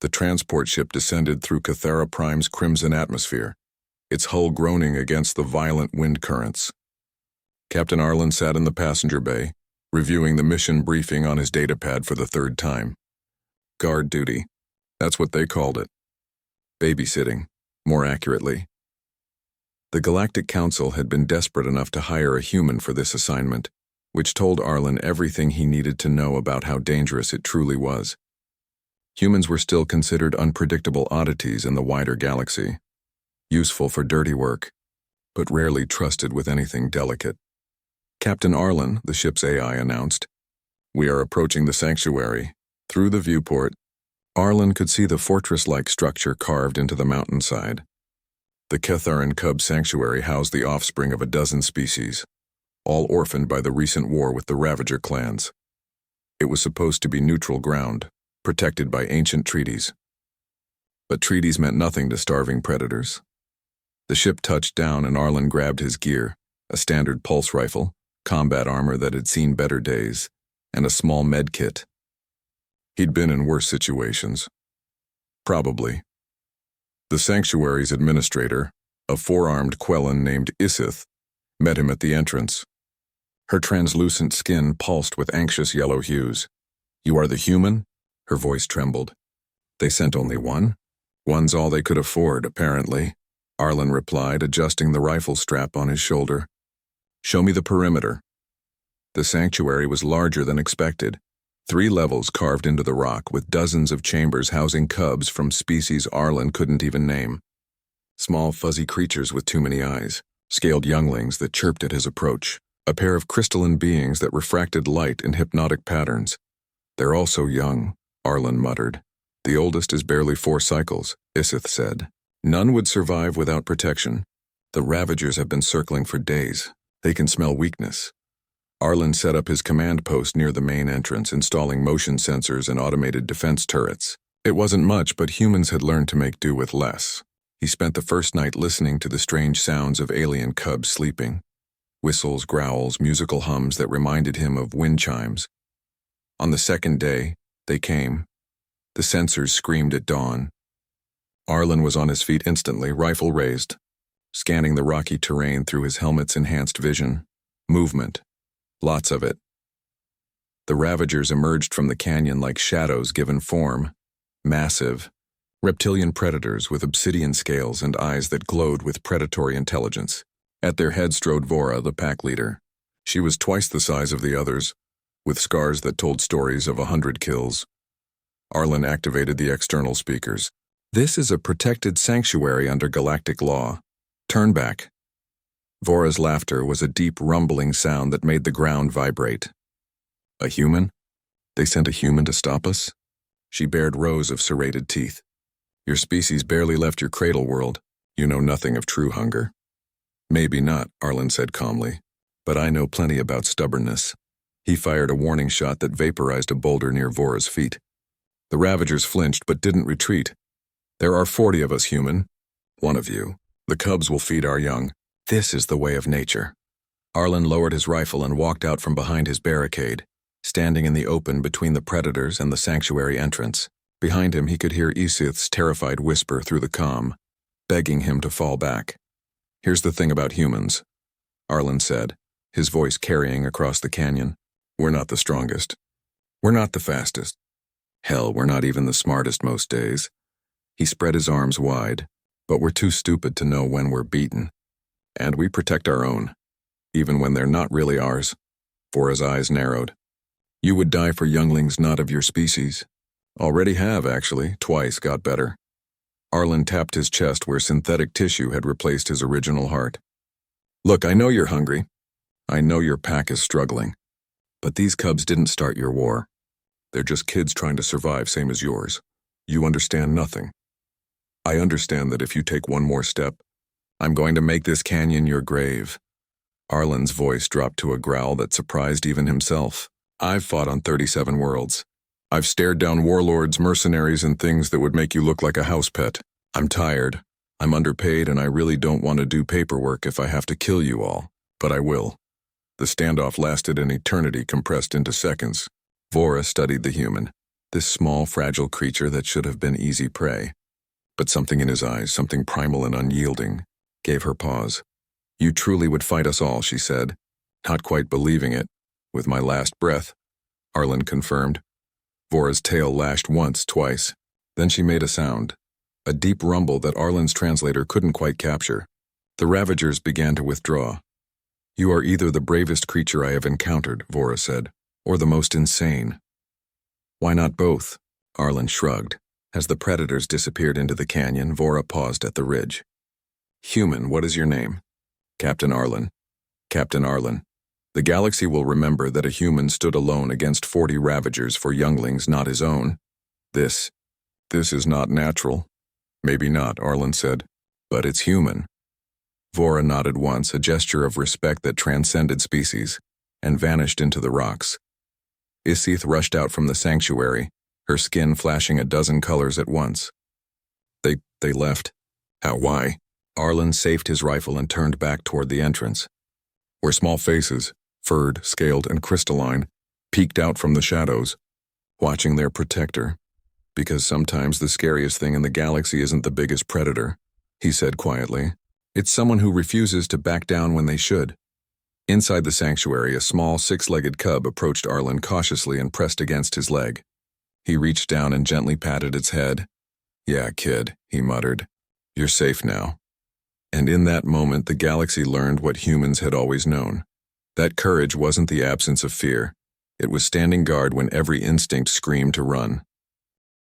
The transport ship descended through Cathara Prime's crimson atmosphere, its hull groaning against the violent wind currents. Captain Arlen sat in the passenger bay, reviewing the mission briefing on his datapad for the third time. Guard duty. That's what they called it. Babysitting, more accurately. The Galactic Council had been desperate enough to hire a human for this assignment, which told Arlen everything he needed to know about how dangerous it truly was. Humans were still considered unpredictable oddities in the wider galaxy, useful for dirty work, but rarely trusted with anything delicate. Captain Arlen, the ship's AI, announced, "We are approaching the sanctuary." Through the viewport, Arlen could see the fortress-like structure carved into the mountainside. The Catharan Cub Sanctuary housed the offspring of a dozen species, all orphaned by the recent war with the Ravager clans. It was supposed to be neutral ground, protected by ancient treaties. But treaties meant nothing to starving predators. The ship touched down and Arlen grabbed his gear, a standard pulse rifle, combat armor that had seen better days, and a small med kit. He'd been in worse situations. Probably. The sanctuary's administrator, a four-armed Quellan named Isith, met him at the entrance. Her translucent skin pulsed with anxious yellow hues. "You are the human?" Her voice trembled. "They sent only one? One's all they could afford, apparently," Arlen replied, adjusting the rifle strap on his shoulder. "Show me the perimeter." The sanctuary was larger than expected. 3 levels carved into the rock with dozens of chambers housing cubs from species Arlen couldn't even name. Small fuzzy creatures with too many eyes, scaled younglings that chirped at his approach, a pair of crystalline beings that refracted light in hypnotic patterns. "They're all so young," Arlen muttered. "The oldest is barely 4 cycles," Isith said. "None would survive without protection. The ravagers have been circling for days. They can smell weakness." Arlen set up his command post near the main entrance, installing motion sensors and automated defense turrets. It wasn't much, but humans had learned to make do with less. He spent the first night listening to the strange sounds of alien cubs sleeping. Whistles, growls, musical hums that reminded him of wind chimes. On the second day, they came. The sensors screamed at dawn. Arlen was on his feet instantly, rifle raised, scanning the rocky terrain through his helmet's enhanced vision. Movement. Lots of it. The ravagers emerged from the canyon like shadows given form. Massive, reptilian predators with obsidian scales and eyes that glowed with predatory intelligence. At their head strode Vora, the pack leader. She was twice the size of the others, with scars that told stories of 100 kills. Arlen activated the external speakers. "This is a protected sanctuary under galactic law. Turn back." Vora's laughter was a deep, rumbling sound that made the ground vibrate. "A human? They sent a human to stop us?" She bared rows of serrated teeth. "Your species barely left your cradle world. You know nothing of true hunger." "Maybe not," Arlen said calmly, "but I know plenty about stubbornness." He fired a warning shot that vaporized a boulder near Vora's feet. The ravagers flinched but didn't retreat. "There are 40 of us, human. One of you. The cubs will feed our young. This is the way of nature." Arlen lowered his rifle and walked out from behind his barricade, standing in the open between the predators and the sanctuary entrance. Behind him he could hear Isith's terrified whisper through the comm, begging him to fall back. "Here's the thing about humans," Arlen said, his voice carrying across the canyon. "We're not the strongest. We're not the fastest. Hell, we're not even the smartest most days." He spread his arms wide, "but we're too stupid to know when we're beaten. And we protect our own, even when they're not really ours." Vora's eyes narrowed. "You would die for younglings not of your species." "Already have, actually, twice, got better." Arlen tapped his chest where synthetic tissue had replaced his original heart. "Look, I know you're hungry. I know your pack is struggling. But these cubs didn't start your war. They're just kids trying to survive, same as yours. You understand nothing. I understand that if you take one more step, I'm going to make this canyon your grave." Arlen's voice dropped to a growl that surprised even himself. "I've fought on 37 worlds. I've stared down warlords, mercenaries, and things that would make you look like a house pet. I'm tired. I'm underpaid, and I really don't want to do paperwork if I have to kill you all. But I will." The standoff lasted an eternity compressed into seconds. Vora studied the human. This small, fragile creature that should have been easy prey. But something in his eyes, something primal and unyielding, gave her pause. "You truly would fight us all," she said, not quite believing it. "With my last breath," Arlen confirmed. Vora's tail lashed once, twice. Then she made a sound. A deep rumble that Arlen's translator couldn't quite capture. The ravagers began to withdraw. "You are either the bravest creature I have encountered," Vora said, "or the most insane." "Why not both?" Arlen shrugged. As the predators disappeared into the canyon, Vora paused at the ridge. "Human, what is your name?" "Captain Arlen." "Captain Arlen. The galaxy will remember that a human stood alone against 40 ravagers for younglings not his own. This is not natural." "Maybe not," Arlen said, "but it's human." Vora nodded once, a gesture of respect that transcended species, and vanished into the rocks. Isith rushed out from the sanctuary, her skin flashing a dozen colors at once. They left. How, why? Arlen safed his rifle and turned back toward the entrance, where small faces, furred, scaled, and crystalline, peeked out from the shadows, watching their protector. "Because sometimes the scariest thing in the galaxy isn't the biggest predator," he said quietly. "It's someone who refuses to back down when they should." Inside the sanctuary, a small six-legged cub approached Arlen cautiously and pressed against his leg. He reached down and gently patted its head. "Yeah, kid," he muttered. "You're safe now." And in that moment, the galaxy learned what humans had always known. That courage wasn't the absence of fear. It was standing guard when every instinct screamed to run.